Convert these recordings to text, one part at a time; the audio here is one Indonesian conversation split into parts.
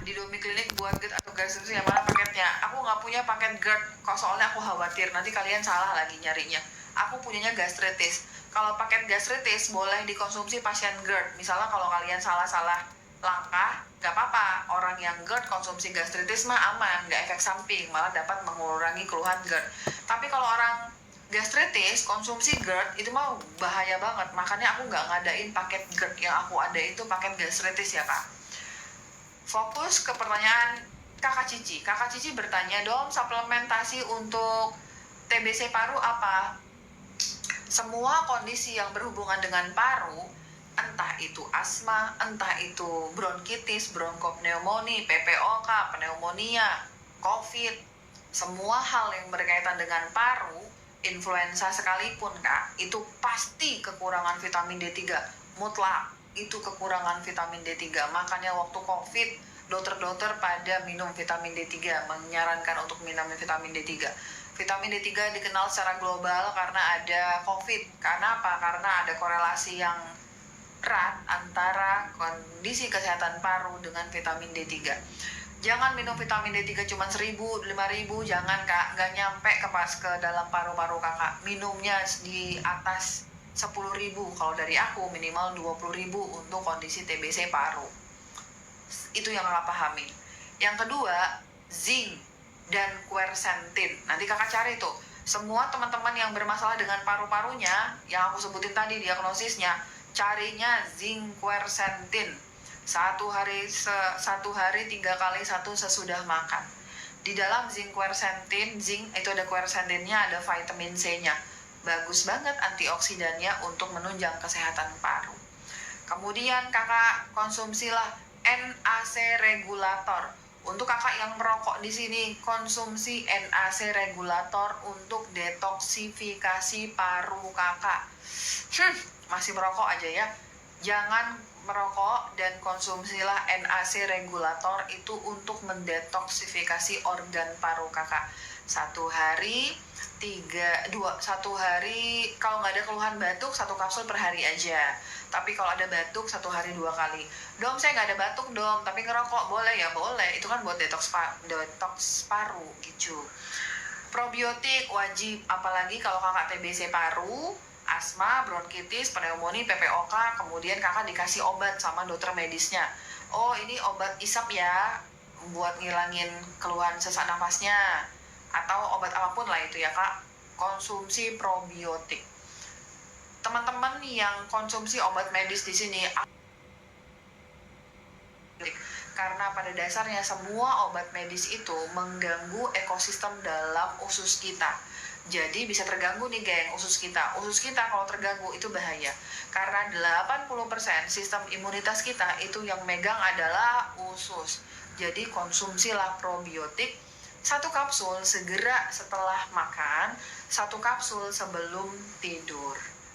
di Domi Klinik buat GERD atau gastritis yang mana paketnya? Aku nggak punya paket GERD, kok soalnya aku khawatir nanti kalian salah lagi nyarinya. Aku punyanya gastritis. Kalau paket gastritis boleh dikonsumsi pasien GERD. Misalnya kalau kalian salah-salah langkah, nggak apa-apa. Orang yang GERD konsumsi gastritis mah aman, nggak efek samping, malah dapat mengurangi keluhan GERD. Tapi kalau orang gastritis konsumsi GERD itu mah bahaya banget, makanya aku nggak ngadain paket GERD. Yang aku ada itu paket gastritis ya kak. Fokus ke pertanyaan kakak Cici. Kakak Cici bertanya, dong suplementasi untuk TBC paru apa? Semua kondisi yang berhubungan dengan paru, entah itu asma, entah itu bronkitis, bronkopneumonia, PPOK, pneumonia, COVID, semua hal yang berkaitan dengan paru, influenza sekalipun kak, itu pasti kekurangan vitamin D3, mutlak itu kekurangan vitamin D3. Makanya waktu COVID, dokter-dokter pada minum vitamin D3, menyarankan untuk minum vitamin D3. Vitamin D3 dikenal secara global karena ada COVID. Karena apa? Karena ada korelasi yang erat antara kondisi kesehatan paru dengan vitamin D3. Jangan minum vitamin D3 cuma 1000, 5000, jangan kak, nggak nyampe ke dalam paru-paru kakak. Minumnya di atas 10.000, kalau dari aku minimal 20.000 untuk kondisi TBC paru. Itu yang kakak pahami. Yang kedua, zinc dan quercetin. Nanti kakak cari tuh, semua teman-teman yang bermasalah dengan paru-parunya, yang aku sebutin tadi diagnosisnya, carinya zinc quercetin. Satu hari 3 kali 1 sesudah makan. Di dalam zinc quercetin, zinc itu ada quercetinnya, ada vitamin C-nya. Bagus banget antioksidannya untuk menunjang kesehatan paru. Kemudian kakak konsumsilah NAC regulator. Untuk kakak yang merokok di sini, konsumsi NAC regulator untuk detoksifikasi paru kakak. Masih merokok aja ya. Jangan merokok dan konsumsilah NAC regulator itu untuk mendetoksifikasi organ paru kakak. Satu hari kalau nggak ada keluhan batuk 1 kapsul per hari aja. Tapi kalau ada batuk 1 hari 2 kali. Dom, saya nggak ada batuk dom, tapi ngerokok boleh ya? Boleh, itu kan buat detox paru gitu. Probiotik wajib, apalagi kalau kakak TBC paru, asma, bronkitis, pneumonia, PPOK, kemudian kakak dikasih obat sama dokter medisnya. Oh, ini obat isap ya, buat ngilangin keluhan sesak nafasnya, atau obat apapun lah itu ya kak. Konsumsi probiotik. Teman-teman yang konsumsi obat medis di sini, karena pada dasarnya semua obat medis itu mengganggu ekosistem dalam usus kita. Jadi bisa terganggu nih geng usus kita. Usus kita kalau terganggu itu bahaya. Karena 80% sistem imunitas kita itu yang megang adalah usus. Jadi konsumsilah probiotik 1 kapsul segera setelah makan, 1 kapsul sebelum tidur.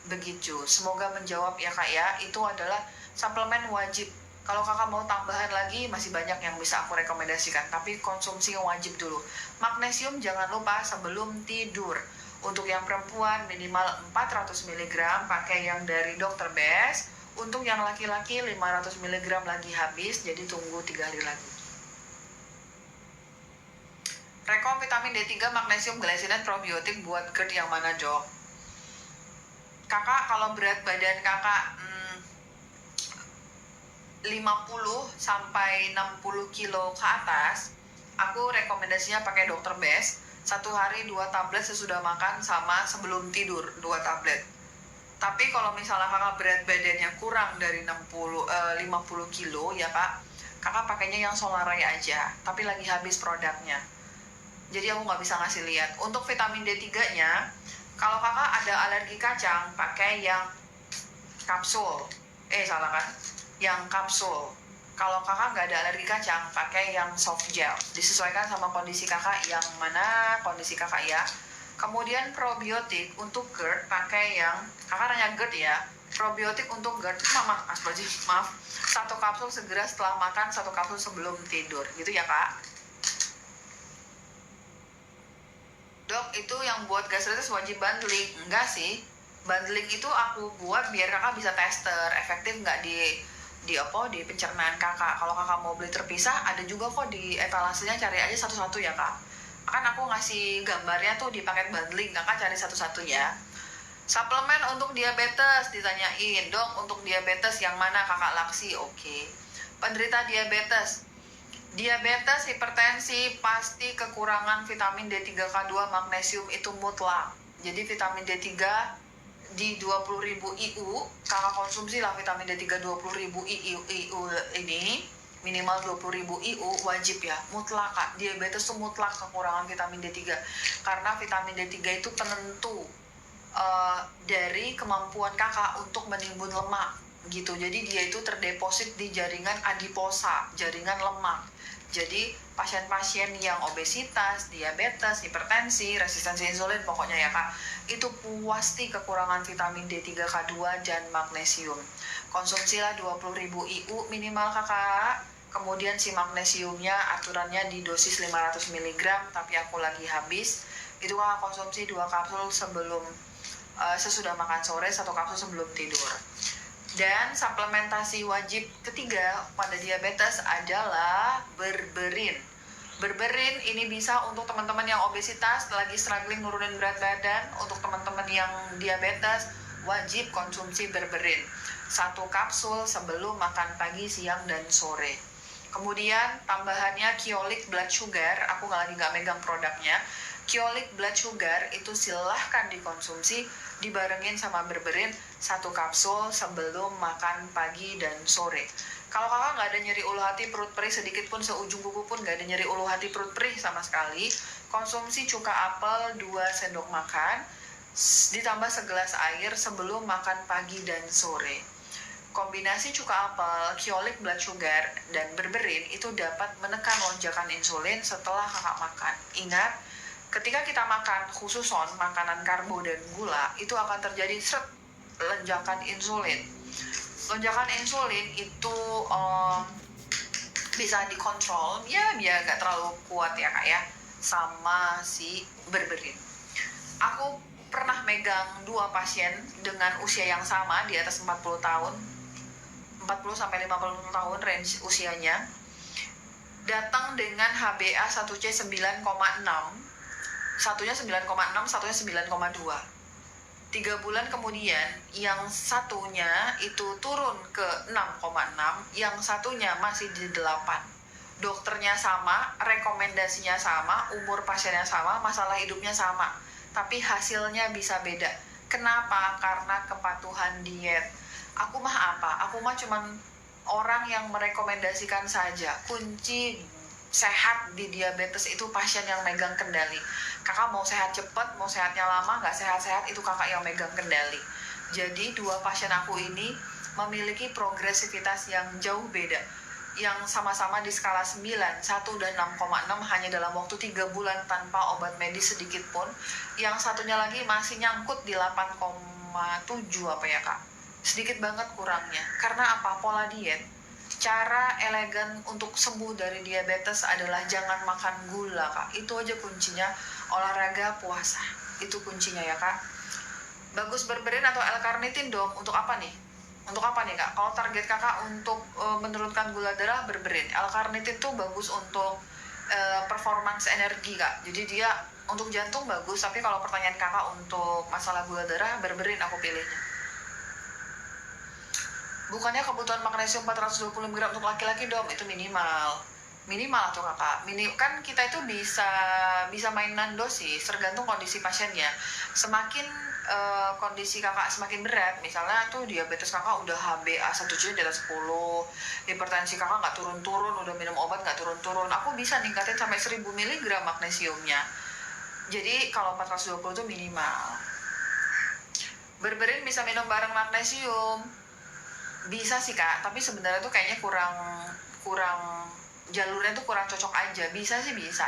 Begitu. Semoga menjawab ya kak ya. Itu adalah suplemen wajib. Kalau kakak mau tambahan lagi, masih banyak yang bisa aku rekomendasikan. Tapi konsumsi yang wajib dulu. Magnesium jangan lupa sebelum tidur. Untuk yang perempuan minimal 400 mg, pakai yang dari Dr. Best. Untuk yang laki-laki 500 mg lagi habis, jadi tunggu 3 hari lagi. Rekom vitamin D3, magnesium, glycine, probiotik buat GERD yang mana dok? Kakak kalau berat badan kakak 50 sampai 60 kilo ke atas, aku rekomendasinya pakai Dr. Best. 1 hari 2 tablet sesudah makan sama sebelum tidur 2 tablet. Tapi kalau misalnya kakak berat badannya kurang dari 50 kilo ya kak, kakak pakainya yang Solaray aja, tapi lagi habis produknya. Jadi aku nggak bisa ngasih lihat. Untuk vitamin D3-nya, kalau kakak ada alergi kacang, pakai yang kapsul. Salah kan? Yang kapsul. Kalau kakak nggak ada alergi kacang, pakai yang soft gel. Disesuaikan sama kondisi kakak yang mana kondisi kakak ya. Kemudian probiotik untuk GERD, pakai yang, kakak nanya GERD ya. Probiotik untuk GERD, maaf. 1 kapsul segera setelah makan, 1 kapsul sebelum tidur. Gitu ya kak. Dok, itu yang buat gastritis wajib bundling? Enggak sih. Bundling itu aku buat biar kakak bisa tester efektif nggak di di pencernaan kakak. Kalau kakak mau beli terpisah, ada juga kok di etalasenya, cari aja satu-satu ya kak. Kan aku ngasih gambarnya tuh di paket bundling, kakak cari satu-satu ya. Suplemen untuk diabetes, ditanyain dong, untuk diabetes yang mana kakak Laksi? Oke. Penderita diabetes, hipertensi, pasti kekurangan vitamin D3K2, magnesium itu mutlak. Jadi vitamin D3 di 20.000 IU, kakak konsumsi lah vitamin D3 20.000 IU ini, minimal 20.000 IU wajib ya, mutlak kak. Diabetes tuh mutlak kekurangan vitamin D3, karena vitamin D3 itu penentu dari kemampuan kakak untuk menimbun lemak gitu. Jadi dia itu terdeposit di jaringan adiposa, jaringan lemak. Jadi pasien-pasien yang obesitas, diabetes, hipertensi, resistensi insulin pokoknya ya kak, itu pasti kekurangan vitamin D3K2 dan magnesium. Konsumsilah 20.000 IU minimal kakak. Kemudian si magnesiumnya aturannya di dosis 500 mg, tapi aku lagi habis. Itu kakak konsumsi 2 kapsul sebelum sesudah makan sore, 1 kapsul sebelum tidur. Dan suplementasi wajib ketiga pada diabetes adalah berberin. Berberin ini bisa untuk teman-teman yang obesitas lagi struggling nurunin berat badan. Untuk teman-teman yang diabetes wajib konsumsi berberin 1 kapsul sebelum makan pagi, siang, dan sore. Kemudian tambahannya Kyolic blood sugar, aku nggak megang produknya. Kyolic blood sugar itu silahkan dikonsumsi dibarengin sama berberin 1 kapsul sebelum makan pagi dan sore. Kalau kakak nggak ada nyeri ulu hati, perut perih sedikit pun, seujung kuku pun nggak ada nyeri ulu hati, perut perih sama sekali, konsumsi cuka apel 2 sendok makan ditambah segelas air sebelum makan pagi dan sore. Kombinasi cuka apel, Kyolic blood sugar, dan berberin itu dapat menekan lonjakan insulin setelah kakak makan. Ingat, ketika kita makan, khusus makanan karbo dan gula, itu akan terjadi lonjakan insulin. Lonjakan insulin itu bisa dikontrol, ya biar gak terlalu kuat ya kak ya, sama si berberin. Aku pernah megang 2 pasien dengan usia yang sama, di atas 40 tahun, 40-50 tahun range usianya, datang dengan HbA 1C 9,6, satunya 9,6, satunya 9,2. 3 bulan kemudian yang satunya itu turun ke 6,6, yang satunya masih di 8. Dokternya sama, rekomendasinya sama, umur pasiennya sama, masalah hidupnya sama, tapi hasilnya bisa beda. Kenapa? Karena kepatuhan diet. Aku mah apa? Aku mah cuman orang yang merekomendasikan saja. Kunci sehat di diabetes itu pasien yang megang kendali. Kakak mau sehat cepat, mau sehatnya lama, nggak sehat-sehat, itu kakak yang megang kendali. Jadi 2 pasien aku ini memiliki progresivitas yang jauh beda. Yang sama-sama di skala 9, 1 dan 6,6 hanya dalam waktu 3 bulan tanpa obat medis sedikit pun. Yang satunya lagi masih nyangkut di 8,7 apa ya kak. Sedikit banget kurangnya. Karena apa? Pola diet. Cara elegan untuk sembuh dari diabetes adalah jangan makan gula kak. Itu aja kuncinya. Olahraga, puasa, itu kuncinya ya kak. Bagus berberin atau L-carnitin dong? Untuk apa nih? Untuk apa nih kak? Kalau target kakak untuk menurunkan gula darah, berberin. L-carnitin tuh bagus untuk performance energi kak. Jadi dia untuk jantung bagus, tapi kalau pertanyaan kakak untuk masalah gula darah, berberin aku pilihnya. Bukannya kebutuhan magnesium 420 mg untuk laki-laki dong, itu minimal tuh kakak. Kan kita itu bisa mainan dosis tergantung kondisi pasiennya. Semakin kondisi kakak semakin berat, misalnya tuh diabetes kakak udah HbA 1C di atas 10, hipertensi kakak nggak turun-turun, udah minum obat nggak turun-turun, aku bisa ningkatin sampai 1000 mg magnesiumnya. Jadi kalau 420 itu minimal. Berberin bisa minum bareng magnesium, bisa sih kak, tapi sebenarnya tuh kayaknya kurang jalurnya tuh kurang cocok aja. Bisa sih bisa.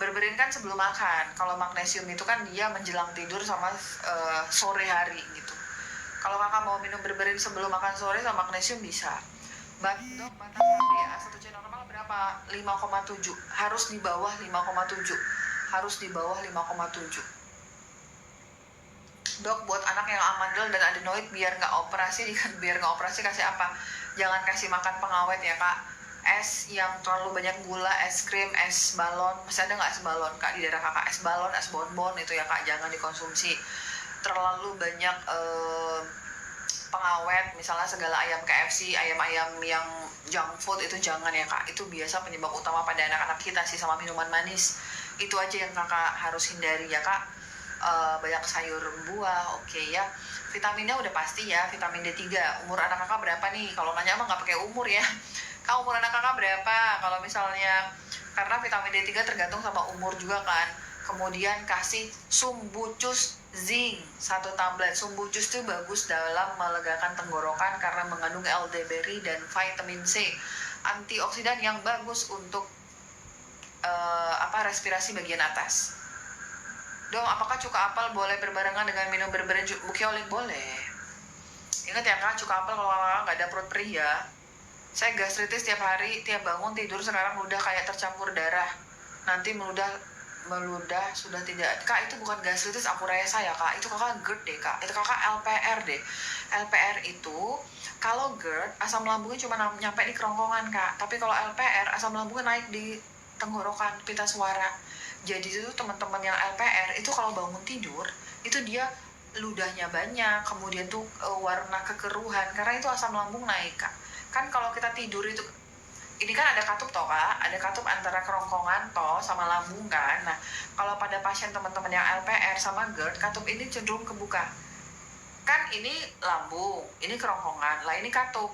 Berberin kan sebelum makan. Kalau magnesium itu kan dia menjelang tidur sama sore hari gitu. Kalau kakak mau minum berberin sebelum makan sore sama magnesium bisa. Dok, batas HbA 1C normal berapa? 5,7. Harus di bawah 5,7. Harus di bawah 5,7. Dok, buat anak yang amandel dan adenoid biar nggak operasi kasih apa? Jangan kasih makan pengawet ya kak. Es yang terlalu banyak gula, es krim, es balon, masih ada nggak es balon kak di daerah kakak? Es balon, es bonbon itu ya kak, jangan dikonsumsi. Terlalu banyak pengawet, misalnya segala ayam KFC, ayam-ayam yang junk food itu jangan ya kak. Itu biasa penyebab utama pada anak-anak kita sih, sama minuman manis. Itu aja yang kakak harus hindari ya kak. Banyak sayur buah, oke ya. Vitaminnya udah pasti ya, vitamin D3. Umur anak kakak berapa nih? Kalau nanya mah nggak pakai umur ya. Kak, umur anak kakak berapa? Kalau misalnya, karena vitamin D3 tergantung sama umur juga kan. Kemudian kasih sumbucus zinc 1 tablet. Sumbucus itu bagus dalam melegakan tenggorokan karena mengandung elderberry dan vitamin C, antioksidan yang bagus untuk respirasi bagian atas. Dong, apakah cuka apel boleh berbarengan dengan minum berbarengan mukiolik? Boleh. Ingat ya kak, cuka apel kalau kakak nggak ada perut perih ya. Saya gastritis tiap hari, tiap bangun tidur sekarang udah kayak tercampur darah. Nanti meludah sudah tidak. Kak, itu bukan gastritis akuresa ya kak, itu kakak GERD deh kak, itu kakak LPR deh. LPR itu kalau GERD asam lambungnya cuma nyampe di kerongkongan kak, tapi kalau LPR asam lambungnya naik di tenggorokan, pita suara. Jadi itu teman-teman yang LPR itu kalau bangun tidur itu dia ludahnya banyak, kemudian tuh warna kekeruhan karena itu asam lambung naik kak. Kan kalau kita tidur itu, ini kan ada katup toh kak, ada katup antara kerongkongan toh sama lambung kan. Nah kalau pada pasien teman-teman yang LPR sama GERD, katup ini cenderung kebuka. Kan ini lambung, ini kerongkongan, lah ini katup.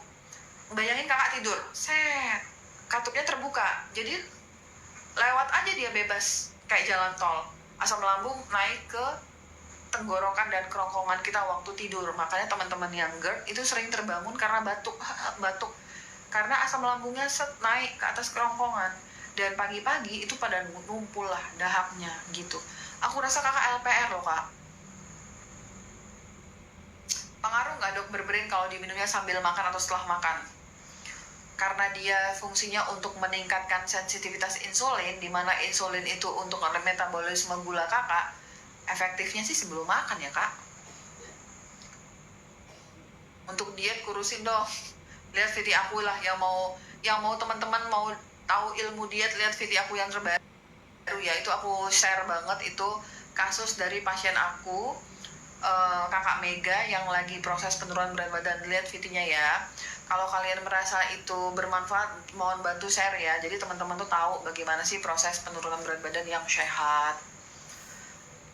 Bayangin kakak tidur, set, katupnya terbuka, jadi lewat aja dia bebas kayak jalan tol. Asam lambung naik ke tenggorokan dan kerongkongan kita waktu tidur. Makanya teman-teman yang GERD itu sering terbangun karena batuk karena asam lambungnya naik ke atas kerongkongan, dan pagi-pagi itu pada numpul lah dahaknya gitu. Aku rasa kakak LPR loh kak. Pengaruh nggak dok berberin kalau diminumnya sambil makan atau setelah makan? Karena dia fungsinya untuk meningkatkan sensitivitas insulin, di mana insulin itu untuk metabolisme gula kakak, efektifnya sih sebelum makan ya kak. Untuk diet kurusin dong, lihat video aku lah, yang mau teman-teman mau tahu ilmu diet, lihat video aku yang terbaru ya, itu aku share banget itu kasus dari pasien aku, kakak Mega yang lagi proses penurunan berat badan. Lihat videonya ya. Kalau kalian merasa itu bermanfaat, mohon bantu share ya. Jadi teman-teman tuh tahu bagaimana sih proses penurunan berat badan yang sehat.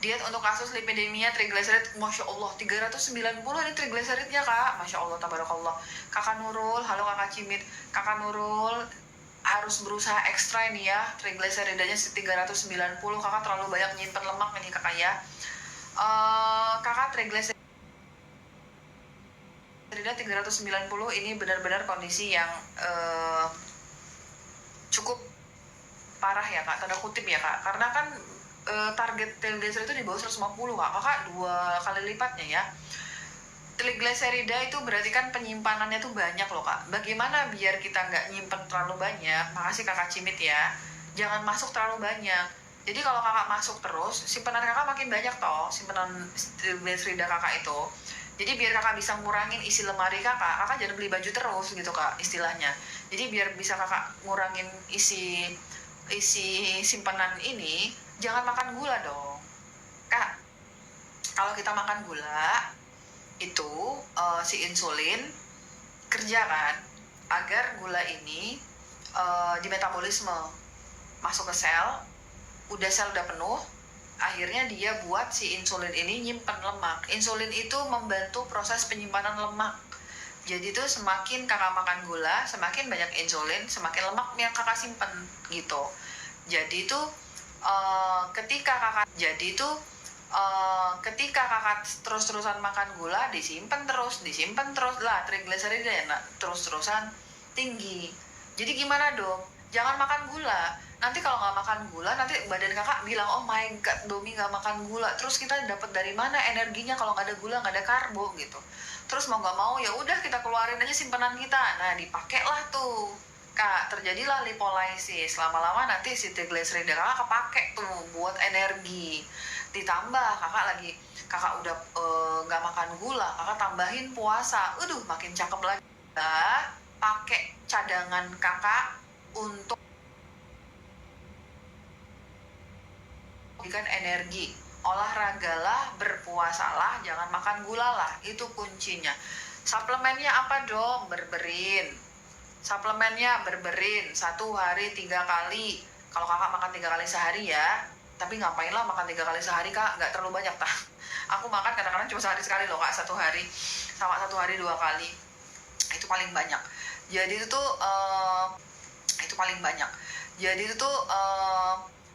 Diet untuk kasus lipidemia trigliserid, Masya Allah, 390 ini trigliseridnya kak. Masya Allah, tabarakallah. Kakak Nurul, halo kakak Cimit. Kakak Nurul harus berusaha ekstra ini ya, trigliseridanya 390. Kakak terlalu banyak nyimpen lemak ini kakak ya. Kakak trigliserid 390 ini benar-benar kondisi yang cukup parah ya kak, tanda kutip ya kak, karena kan target triglycerida itu di bawah 150 kak, kakak 2 kali lipatnya ya. Triglycerida itu berarti kan penyimpanannya tuh banyak loh kak. Bagaimana biar kita nggak nyimpen terlalu banyak? Makasih kakak Cimit ya, jangan masuk terlalu banyak. Jadi kalau kakak masuk terus, simpanan kakak makin banyak toh, simpanan triglycerida kakak itu. Jadi biar kakak bisa ngurangin isi lemari kakak, kakak jangan beli baju terus gitu kak istilahnya. Jadi biar bisa kakak ngurangin isi simpanan ini, jangan makan gula dong kak. Kalau kita makan gula itu si insulin kerja kan agar gula ini di metabolisme masuk ke sel. Udah sel udah penuh, akhirnya dia buat si insulin ini nyimpen lemak. Insulin itu membantu proses penyimpanan lemak. Jadi tuh semakin kakak makan gula, semakin banyak insulin, semakin lemak yang kakak simpen gitu. Jadi tuh ketika kakak terus-terusan makan gula, disimpan terus lah trigliserida ya, terus-terusan tinggi. Jadi gimana dong? Jangan makan gula. Nanti kalau nggak makan gula, nanti badan kakak bilang, oh my god, Domi nggak makan gula. Terus kita dapat dari mana energinya kalau nggak ada gula, nggak ada karbo gitu. Terus mau nggak mau ya udah kita keluarin aja simpanan kita. Nah dipakailah tuh kak, terjadilah lipolisis. Lama-lama nanti si triglycerida kakak kepake tuh buat energi. Ditambah kakak udah nggak makan gula, kakak tambahin puasa, makin cakep lagi. pakai cadangan kakak untuk memberikan energi. Olahragalah, berpuasalah, jangan makan gula lah, itu kuncinya. Suplemennya apa dong? Berberin. Suplemennya berberin 1 hari 3 kali. Kalau kakak makan 3 kali sehari ya, tapi ngapain lah makan 3 kali sehari kak, nggak terlalu banyak tah. Aku makan kadang-kadang cuma sehari sekali loh kak, 1 hari sama 1 hari 2 kali, itu paling banyak. Jadi itu paling banyak. Jadi itu tuh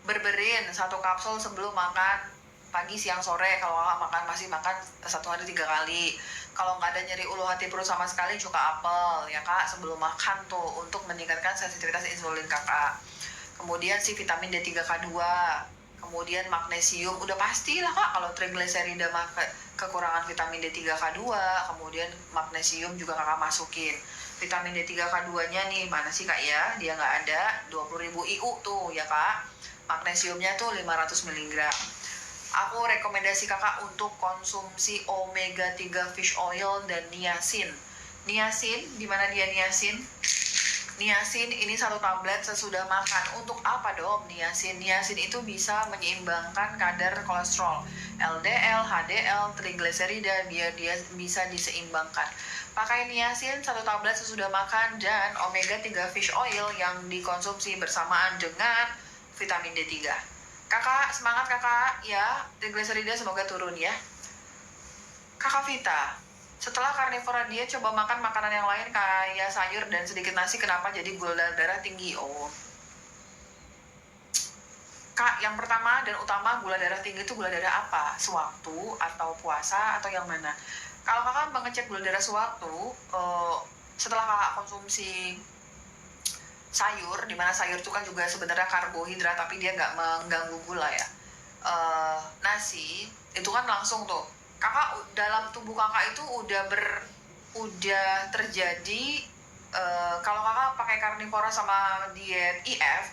berberin 1 kapsul sebelum makan pagi, siang, sore. Kalau kakak makan masih makan 1 hari 3 kali. Kalau nggak ada nyeri ulu hati perut sama sekali, cuka apel ya kak sebelum makan tuh untuk meningkatkan sensitivitas insulin kakak. Kemudian si vitamin D3K2, kemudian magnesium, udah pastilah kak kalau trigliserida kekurangan vitamin D3K2, kemudian magnesium juga kakak masukin. Vitamin D3K2-nya nih mana sih kak ya? Dia nggak ada, 20.000 IU tuh ya kak. Magnesiumnya tuh 500 mg. Aku rekomendasi kakak untuk konsumsi omega 3 fish oil dan niacin. Niacin, di mana dia niacin? Niacin ini 1 tablet sesudah makan. Untuk apa dong niacin? Niacin itu bisa menyeimbangkan kadar kolesterol, LDL, HDL, trigliserida, dia bisa diseimbangkan. Pakai niacin 1 tablet sesudah makan dan omega 3 fish oil yang dikonsumsi bersamaan dengan vitamin D3. Kakak, semangat kakak ya, trigliserida semoga turun ya. Kakak Vita, setelah karnivora dia coba makan makanan yang lain kayak sayur dan sedikit nasi, kenapa jadi gula darah tinggi? Oh, kak, yang pertama dan utama gula darah tinggi itu gula darah apa? Sewaktu atau puasa atau yang mana? Kalau kakak mengecek gula darah sewaktu, setelah kakak konsumsi sayur, dimana sayur itu kan juga sebenarnya karbohidrat tapi dia nggak mengganggu gula ya. Nasi itu kan langsung tuh kakak dalam tubuh kakak itu udah terjadi, kalau kakak pakai karnivora sama diet IF,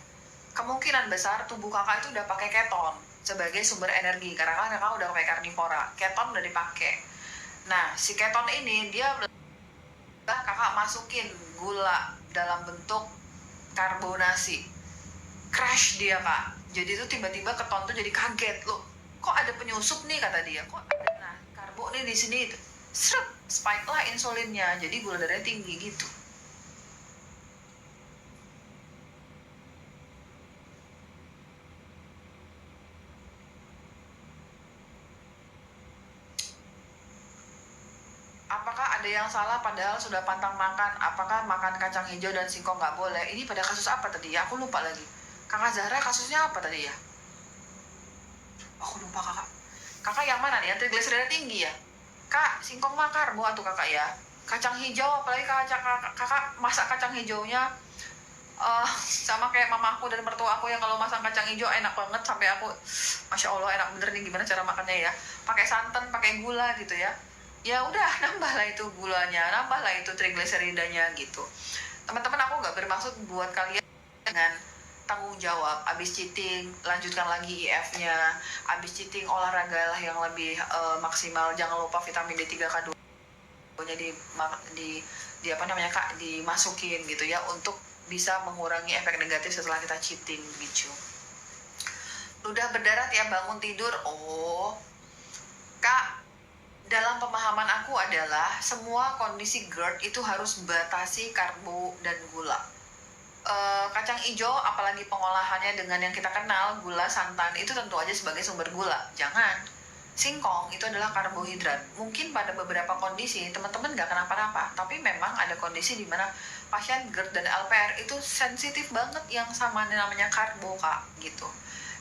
kemungkinan besar tubuh kakak itu udah pakai keton sebagai sumber energi karena kan kakak udah pakai karnivora, keton udah dipakai. Nah si keton ini dia kakak masukin gula dalam bentuk karbonasi, crash dia kak. Jadi tuh tiba-tiba keton tuh jadi kaget loh, kok ada penyusup nih kata dia, kok ada karbo nih di sini, seret spike lah insulinnya, jadi gula darahnya tinggi gitu. Apakah ada yang salah padahal sudah pantang makan? Apakah makan kacang hijau dan singkong nggak boleh? Ini pada kasus apa tadi ya? Aku lupa lagi. Kakak Zahra kasusnya apa tadi ya? Aku lupa kakak. Kakak yang mana nih? Yang trigliserida tinggi ya? Kak, singkong mah karbo tuh kakak ya. Kacang hijau, apalagi kakak masak kacang hijaunya sama kayak mama aku dan mertua aku yang kalau masak kacang hijau enak banget sampai aku, masya Allah enak bener nih gimana cara makannya ya. Pakai santan, pakai gula gitu ya. Ya udah nambahlah itu gulanya, nambahlah itu trigliseridanya gitu. Teman-teman, aku nggak bermaksud buat kalian dengan tanggung jawab, abis cheating lanjutkan lagi IF-nya, abis cheating olahragalah yang lebih maksimal, jangan lupa vitamin D3K2 nya di apa namanya kak, dimasukin gitu ya untuk bisa mengurangi efek negatif setelah kita cheating gitu. Ludah berdarah tiap bangun tidur, oh kak, dalam pemahaman aku adalah semua kondisi GERD itu harus batasi karbo dan gula. Kacang hijau apalagi pengolahannya dengan yang kita kenal gula santan itu tentu aja sebagai sumber gula, jangan. Singkong itu adalah karbohidrat. Mungkin pada beberapa kondisi teman-teman nggak kenapa-napa, tapi memang ada kondisi di mana pasien GERD dan LPR itu sensitif banget yang sama namanya karbo kak gitu.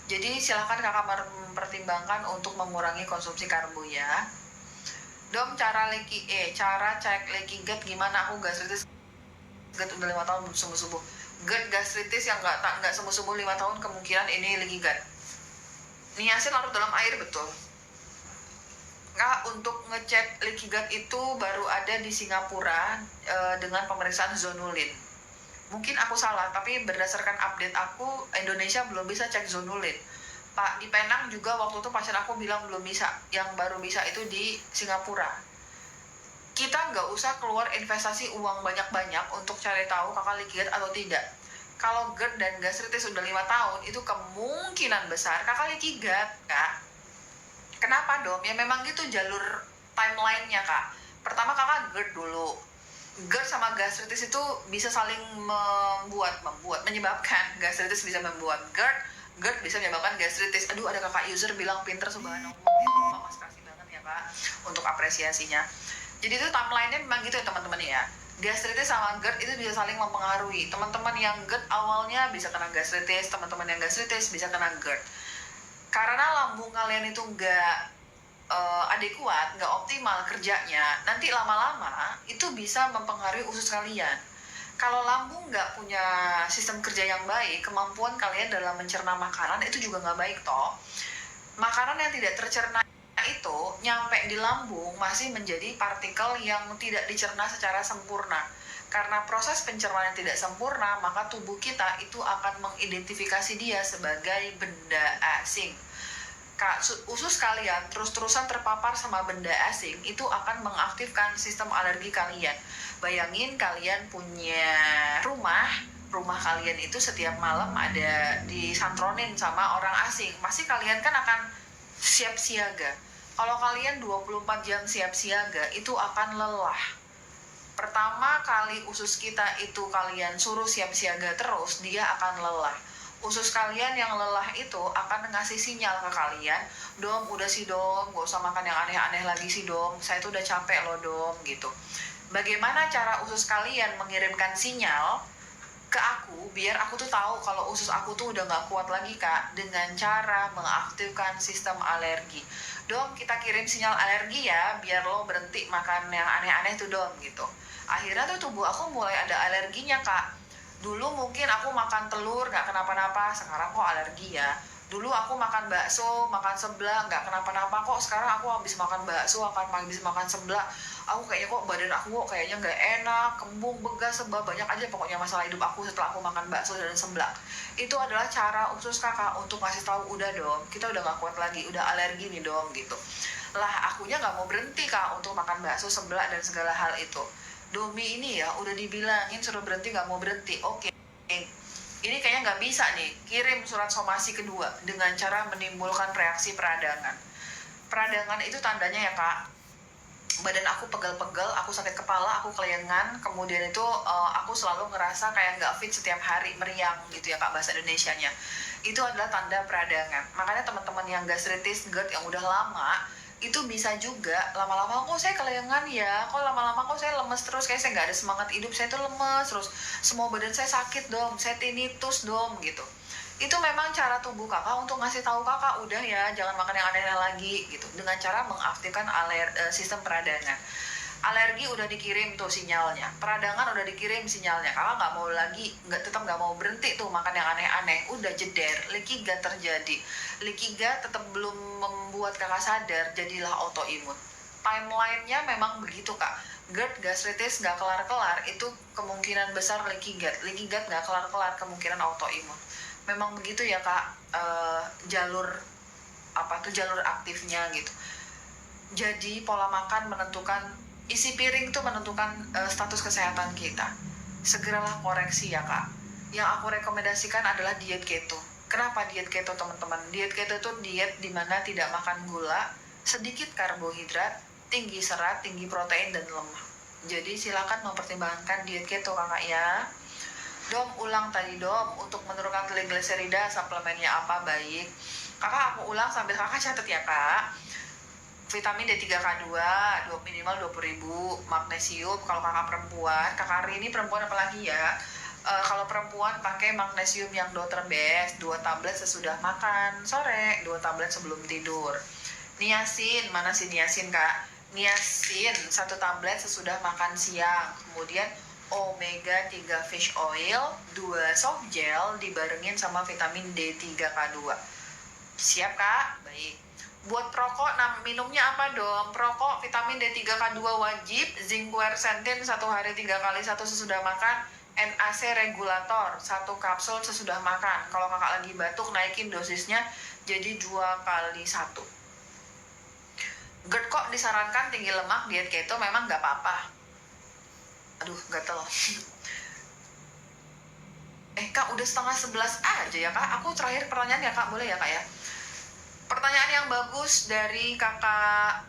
Jadi silakan kakak mempertimbangkan untuk mengurangi konsumsi karbo ya. Dom, cara cek leaky gut gimana? Aku gastritis GERD udah 5 tahun belum sembuh-sembuh. GERD gastritis yang nggak sembuh-sembuh 5 tahun, kemungkinan ini leaky gut. Niacin larut dalam air, betul. Nah, untuk ngecek leaky gut itu baru ada di Singapura dengan pemeriksaan zonulin. Mungkin aku salah, tapi berdasarkan update aku, Indonesia belum bisa cek zonulin. Pak, di Penang juga waktu itu pasien aku bilang belum bisa. Yang baru bisa itu di Singapura. kita nggak usah keluar investasi uang banyak-banyak untuk cari tahu kakak leaky gut atau tidak. Kalau GERD dan gastritis sudah 5 tahun, itu kemungkinan besar kakak leaky gut, Kak. Kenapa dong? Ya memang gitu jalur timeline-nya, Kak. Pertama kakak GERD dulu. GERD sama gastritis itu bisa saling menyebabkan gastritis bisa membuat GERD, GERD bisa menyebabkan gastritis. Aduh, ada kakak user bilang pinter subhanallah. Mas kasih banget ya, Kak, untuk apresiasinya. Jadi itu timeline-nya memang gitu ya teman-teman ya. Gastritis sama GERD itu bisa saling mempengaruhi. Teman-teman yang GERD awalnya bisa kena gastritis, teman-teman yang gastritis bisa kena GERD. Karena lambung kalian itu nggak adekuat, nggak optimal kerjanya, nanti lama-lama itu bisa mempengaruhi usus kalian. Kalau lambung nggak punya sistem kerja yang baik, kemampuan kalian dalam mencerna makanan itu juga nggak baik toh. Makanan yang tidak tercerna itu nyampe di lambung masih menjadi partikel yang tidak dicerna secara sempurna. Karena proses pencernaan yang tidak sempurna, maka tubuh kita itu akan mengidentifikasi dia sebagai benda asing. Usus kalian terus-terusan terpapar sama benda asing, itu akan mengaktifkan sistem alergi kalian. Bayangin kalian punya rumah kalian itu setiap malam ada disantronin sama orang asing, pasti kalian kan akan siap siaga. Kalau kalian 24 jam siap siaga, itu akan lelah. Pertama kali usus kita itu kalian suruh siap siaga terus, dia akan lelah. Usus kalian yang lelah itu akan ngasih sinyal ke kalian, Dom, udah sih Dom, gak usah makan yang aneh-aneh lagi sih Dom, saya tuh udah capek loh Dom, gitu. Bagaimana cara usus kalian mengirimkan sinyal ke aku biar aku tuh tahu kalau usus aku tuh udah nggak kuat lagi, Kak, dengan cara mengaktifkan sistem alergi. Dom, kita kirim sinyal alergi ya biar lo berhenti makan yang aneh-aneh tuh Dom, gitu. Akhirnya tuh tubuh aku mulai ada alerginya, Kak. Dulu mungkin aku makan telur nggak kenapa-napa, sekarang kok alergi ya. Dulu aku makan bakso, makan seblak nggak kenapa-napa, kok sekarang aku habis makan bakso, habis makan seblak, aku kayaknya kok badan aku kok kayaknya nggak enak, kembung, begas, sebab banyak aja pokoknya masalah hidup aku setelah aku makan bakso dan seblak. Itu adalah cara usus kakak untuk ngasih tahu, udah dong, kita udah nggak kuat lagi, udah alergi nih dong, gitu. Lah akunya nggak mau berhenti, Kak, untuk makan bakso, seblak dan segala hal itu. Domi ini ya udah dibilangin suruh berhenti, nggak mau berhenti. Oke, ini kayaknya nggak bisa nih, kirim surat somasi kedua dengan cara menimbulkan reaksi peradangan. Peradangan itu tandanya ya, Kak, badan aku pegel-pegel, aku sakit kepala, aku kelengan, kemudian itu aku selalu ngerasa kayak nggak fit setiap hari, meriang gitu ya, Kak, bahasa Indonesianya. Itu adalah tanda peradangan. Makanya teman-teman yang gastritis, GERD yang udah lama, itu bisa juga lama-lama kok saya kelengan ya, kok lama-lama kok saya lemes terus, kayak saya nggak ada semangat hidup, saya tuh lemes terus, semua badan saya sakit dong, saya tinnitus dong, gitu. Itu memang cara tubuh kakak untuk ngasih tahu kakak, udah ya jangan makan yang aneh-aneh lagi, gitu, dengan cara mengaktifkan sistem peradangan. Alergi udah dikirim tuh sinyalnya, peradangan udah dikirim sinyalnya, kakak nggak mau lagi, tetap nggak mau berhenti tuh makan yang aneh-aneh, udah jeder, leaky gut terjadi. Leaky gut tetap belum membuat kakak sadar, jadilah autoimun. Timelinenya memang begitu, Kak. GERD, gastritis nggak kelar-kelar, itu kemungkinan besar leaky gut. Leaky gut nggak kelar-kelar, kemungkinan autoimun. Memang begitu ya, Kak, jalur jalur aktifnya gitu. Jadi pola makan menentukan, isi piring tuh menentukan status kesehatan kita. Segeralah koreksi ya, Kak. Yang aku rekomendasikan adalah diet keto. Kenapa diet keto, teman-teman? Diet keto itu diet dimana tidak makan gula, sedikit karbohidrat, tinggi serat, tinggi protein dan lemak. Jadi silakan mempertimbangkan diet keto, Kakak ya. Dom, ulang tadi Dom, untuk menurunkan trigliserida suplemennya apa baik? Kakak aku ulang sambil kakak catat ya, Kak. Vitamin D3K2 minimal 20.000, magnesium kalau kakak perempuan, kakak Rini perempuan apalagi ya. Kalau perempuan pakai magnesium yang Dr. Best 2 tablet sesudah makan sore, 2 tablet sebelum tidur. Niacin, mana sih niacin, Kak? Niacin 1 tablet sesudah makan siang. Kemudian omega 3 fish oil 2 soft gel dibarengin sama vitamin D3K2. Siap, Kak? Baik. Buat perokok, minumnya apa dong? Perokok vitamin D3K2 wajib, zinc quercetin 1 hari 3 kali 1 sesudah makan, NAC regulator 1 kapsul sesudah makan. Kalau kakak lagi batuk, naikin dosisnya jadi 2 kali 1. GERD kok disarankan tinggi lemak diet keto, memang nggak apa-apa. Aduh, gatel. Kak, udah 10:30 aja ya Kak. Aku terakhir pertanyaan ya Kak, boleh ya Kak ya? Pertanyaan yang bagus dari Kakak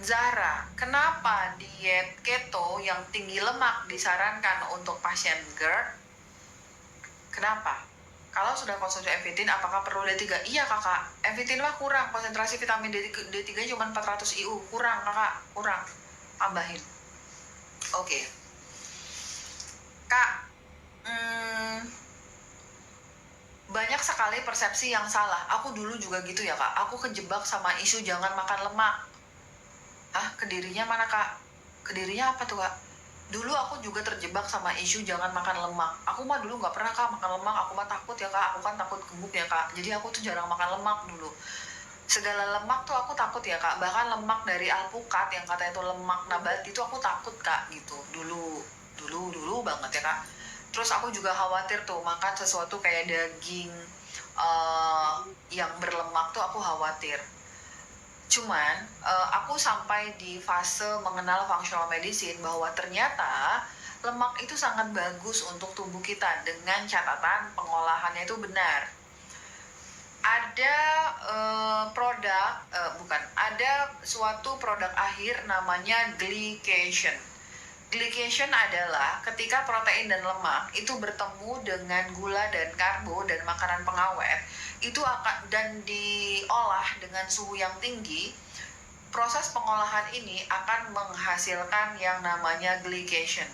Zahra. Kenapa diet keto yang tinggi lemak disarankan untuk pasien GERD? Kenapa? Kalau sudah konsumsi Evitin, apakah perlu D3? Iya kakak, Evitin mah kurang, konsentrasi vitamin D3 cuma 400 IU, kurang kakak, kurang, tambahin. Oke. Kak, banyak sekali persepsi yang salah. Aku dulu juga gitu ya kak, aku kejebak sama isu jangan makan lemak. Kedirinya mana kak? Kedirinya apa tuh kak? Dulu aku juga terjebak sama isu jangan makan lemak. Aku mah dulu nggak pernah kak makan lemak, aku mah takut ya kak, aku kan takut gemuk ya kak. Jadi aku tuh jarang makan lemak dulu. Segala lemak tuh aku takut ya kak, bahkan lemak dari alpukat yang katanya itu lemak nabati itu aku takut kak gitu. Dulu banget ya kak. Terus aku juga khawatir tuh makan sesuatu kayak daging yang berlemak tuh aku khawatir. Cuman aku sampai di fase mengenal functional medicine bahwa ternyata lemak itu sangat bagus untuk tubuh kita dengan catatan pengolahannya itu benar. Ada ada suatu produk akhir namanya glycation. Glycation adalah ketika protein dan lemak itu bertemu dengan gula dan karbo dan makanan pengawet itu akan dan diolah dengan suhu yang tinggi. Proses pengolahan ini akan menghasilkan yang namanya glycation.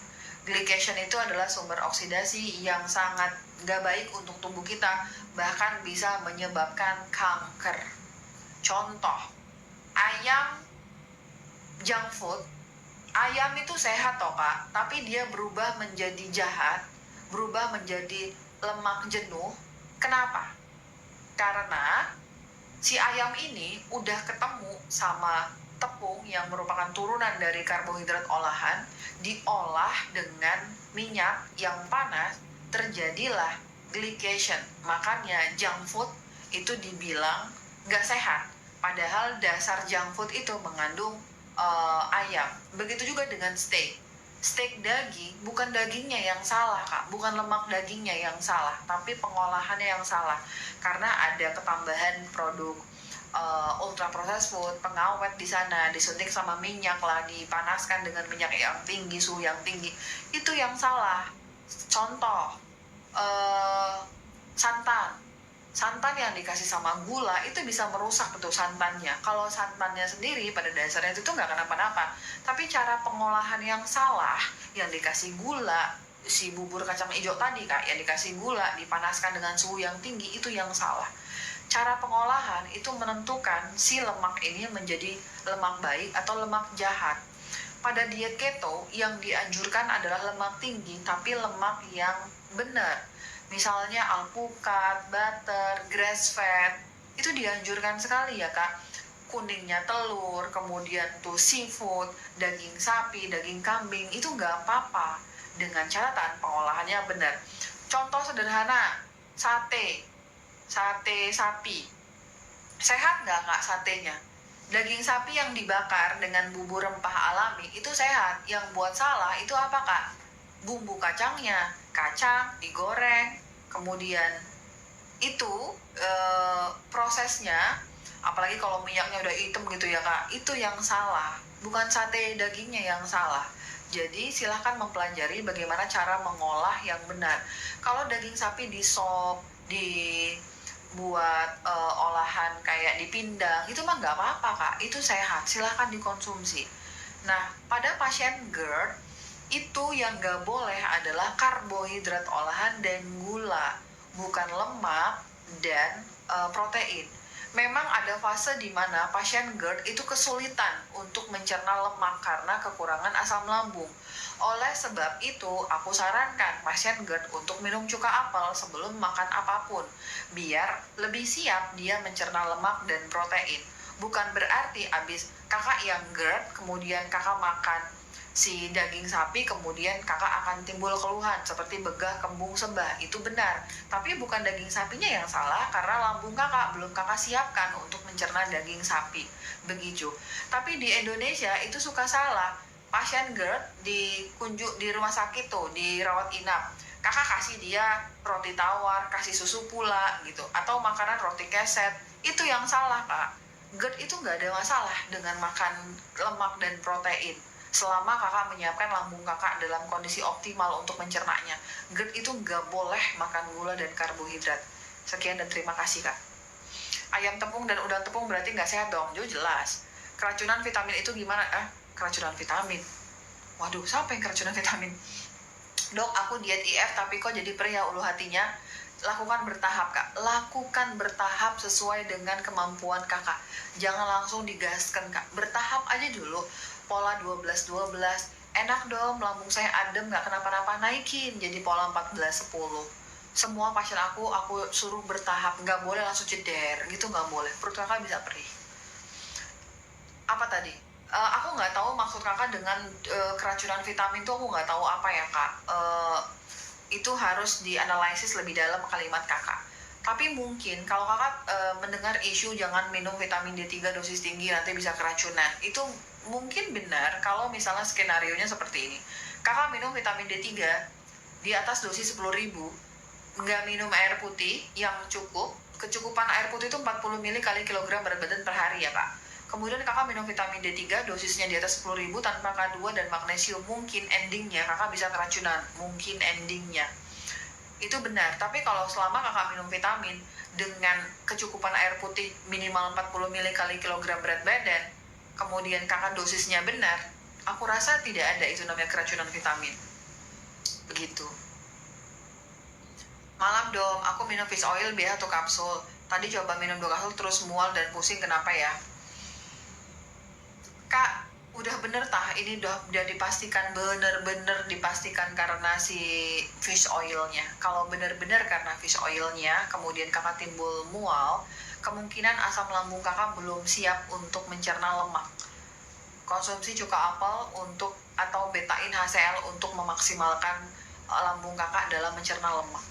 Glycation itu adalah sumber oksidasi yang sangat gak baik untuk tubuh kita, bahkan bisa menyebabkan kanker. Contoh, ayam junk food. Ayam itu sehat toh kak, tapi dia berubah menjadi jahat, berubah menjadi lemak jenuh. Kenapa? Karena si ayam ini udah ketemu sama tepung yang merupakan turunan dari karbohidrat olahan, diolah dengan minyak yang panas, terjadilah glycation. Makanya junk food itu dibilang gak sehat, padahal dasar junk food itu mengandung ayam. Begitu juga dengan steak. Steak daging, bukan dagingnya yang salah kak, bukan lemak dagingnya yang salah, tapi pengolahannya yang salah. Karena ada ketambahan produk ultra processed food, pengawet di sana, disuntik sama minyak lah, dipanaskan dengan minyak yang tinggi, suhu yang tinggi. Itu yang salah. Contoh, santan. Santan yang dikasih sama gula itu bisa merusak tuh santannya. Kalau santannya sendiri pada dasarnya itu nggak kenapa-napa, tapi cara pengolahan yang salah, yang dikasih gula, si bubur kacang hijau tadi kak, yang dikasih gula dipanaskan dengan suhu yang tinggi, itu yang salah. Cara pengolahan itu menentukan si lemak ini menjadi lemak baik atau lemak jahat. Pada diet keto yang dianjurkan adalah lemak tinggi tapi lemak yang benar. Misalnya alpukat, butter, grass fed, itu dianjurkan sekali ya kak. Kuningnya telur, kemudian tuh seafood, daging sapi, daging kambing, itu nggak apa-apa dengan catatan pengolahannya benar. Contoh sederhana, sate sapi. Sehat nggak kak satenya? Daging sapi yang dibakar dengan bumbu rempah alami itu sehat. Yang buat salah itu apa kak? Bumbu kacangnya, kacang digoreng, kemudian itu prosesnya, apalagi kalau minyaknya udah hitam gitu ya kak, itu yang salah, bukan sate dagingnya yang salah. Jadi silahkan mempelajari bagaimana cara mengolah yang benar. Kalau daging sapi di sop, buat olahan kayak dipindang, itu mah nggak apa-apa kak, itu sehat, silahkan dikonsumsi. Nah pada pasien GERD itu yang nggak boleh adalah karbohidrat olahan dan gula, bukan lemak dan protein. Memang ada fase di mana pasien GERD itu kesulitan untuk mencerna lemak karena kekurangan asam lambung. Oleh sebab itu, aku sarankan pasien GERD untuk minum cuka apel sebelum makan apapun, biar lebih siap dia mencerna lemak dan protein. Bukan berarti abis kakak yang GERD, kemudian kakak makan si daging sapi, kemudian kakak akan timbul keluhan seperti begah, kembung, sebah. Itu benar. Tapi bukan daging sapinya yang salah, karena lambung kakak belum kakak siapkan untuk mencerna daging sapi. Begitu. Tapi di Indonesia itu suka salah. Pasien GERD di rumah sakit tuh, dirawat inap, kakak kasih dia roti tawar, kasih susu pula gitu, atau makanan roti keset. Itu yang salah, Kak. GERD itu nggak ada masalah dengan makan lemak dan protein selama kakak menyiapkan lambung kakak dalam kondisi optimal untuk mencernanya. GERD itu nggak boleh makan gula dan karbohidrat. Sekian dan terima kasih, Kak. Ayam tepung dan udang tepung berarti nggak sehat dong? Jo, jelas. Keracunan vitamin itu gimana? Keracunan vitamin. Waduh, siapa yang keracunan vitamin? Dok, aku diet IF tapi kok jadi perih ya ulu hatinya? Lakukan bertahap, Kak. Lakukan bertahap sesuai dengan kemampuan kakak. Jangan langsung digaskan, Kak. Bertahap aja dulu. Pola 12-12. Enak dong, lambung saya adem, nggak kenapa-napa. Naikin jadi pola 14-10. Semua pasien aku suruh bertahap. Nggak boleh langsung ceder. Gitu nggak boleh. Perut kakak bisa perih. Apa tadi? Aku nggak tahu maksud kakak dengan keracunan vitamin tuh, aku nggak tahu apa ya, Kak. Itu harus dianalisis lebih dalam kalimat kakak. Tapi mungkin kalau kakak mendengar isu jangan minum vitamin D3 dosis tinggi nanti bisa keracunan, itu mungkin benar kalau misalnya skenarionya seperti ini. Kakak minum vitamin D3 di atas dosis 10.000, nggak minum air putih yang cukup. Kecukupan air putih itu 40 ml kali kilogram berat badan per hari ya, Kak. Kemudian kakak minum vitamin D3 dosisnya di atas 10.000 tanpa K2 dan magnesium, mungkin endingnya kakak bisa keracunan, mungkin endingnya. Itu benar, tapi kalau selama kakak minum vitamin dengan kecukupan air putih minimal 40 ml kali kilogram berat badan, kemudian kakak dosisnya benar, aku rasa tidak ada itu namanya keracunan vitamin. Begitu. Malam dong, aku minum fish oil biasa atau kapsul. Tadi coba minum 2 kapsul terus mual dan pusing, kenapa ya? Kak, udah bener tah, ini udah dipastikan, bener-bener dipastikan karena si fish oilnya. Kalau bener-bener karena fish oilnya, kemudian kakak timbul mual, kemungkinan asam lambung kakak belum siap untuk mencerna lemak. Konsumsi cuka apel atau betain HCl untuk memaksimalkan lambung kakak dalam mencerna lemak.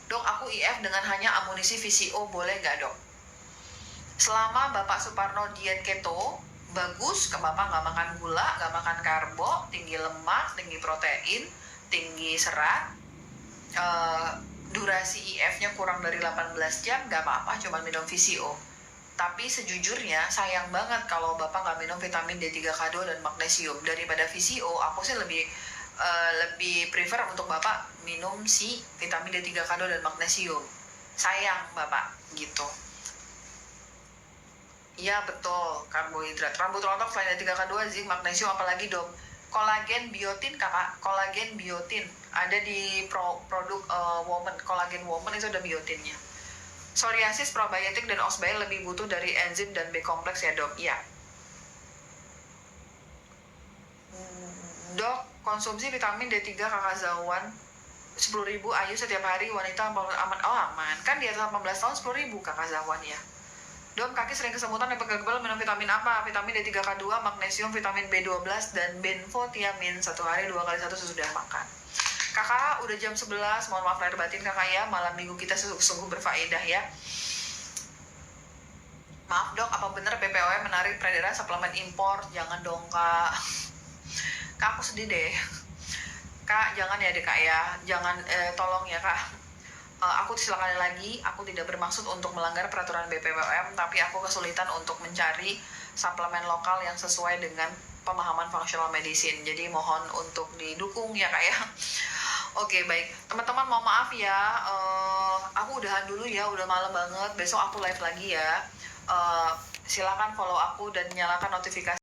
Dok, aku IF dengan hanya amunisi VCO, boleh nggak, dok? Selama Bapak Suparno diet keto, bagus, ke Bapak nggak makan gula, nggak makan karbo, tinggi lemak, tinggi protein, tinggi serat, durasi IF-nya kurang dari 18 jam, nggak apa-apa, cuma minum VCO. Tapi sejujurnya sayang banget kalau Bapak nggak minum vitamin D3K2 dan magnesium. Daripada VCO, aku sih lebih prefer untuk Bapak minum si vitamin D3K2 dan magnesium. Sayang Bapak, gitu. Iya betul, karbohidrat. Rambut rontok selain D3K2, zinc, magnesium, apalagi dong? Kolagen biotin, kakak. Kolagen biotin. Ada di produk Woman. Kolagen Woman itu ada biotinnya. Psoriasis, probiotik, dan osbail lebih butuh dari enzim dan B kompleks ya, dok? Iya. Dok, konsumsi vitamin D3 kakak Zawan 10.000 ayu setiap hari, wanita aman. Oh aman, kan di atas 18 tahun 10.000 kakak Zawan ya. Dok, kaki sering kesemutan dan pegal-pegal, minum vitamin apa? Vitamin D3K2, magnesium, vitamin B12, dan benfotiamin 1 hari 2 kali 1 sesudah makan. Kakak udah jam 11, mohon maaf lahir batin kakak ya, malam minggu kita sungguh berfaedah ya. Maaf dok, apa bener BPOM menarik peredaran suplemen impor? Jangan dong kak. Kak aku sedih deh. Kak jangan ya deh kak ya, jangan, tolong ya kak. Aku silakan lagi, aku tidak bermaksud untuk melanggar peraturan BPOM, tapi aku kesulitan untuk mencari suplemen lokal yang sesuai dengan pemahaman functional medicine. Jadi mohon untuk didukung ya kak ya. Oke baik, teman-teman mohon maaf ya, aku udahan dulu ya, udah malam banget. Besok aku live lagi ya. Silakan follow aku dan nyalakan notifikasi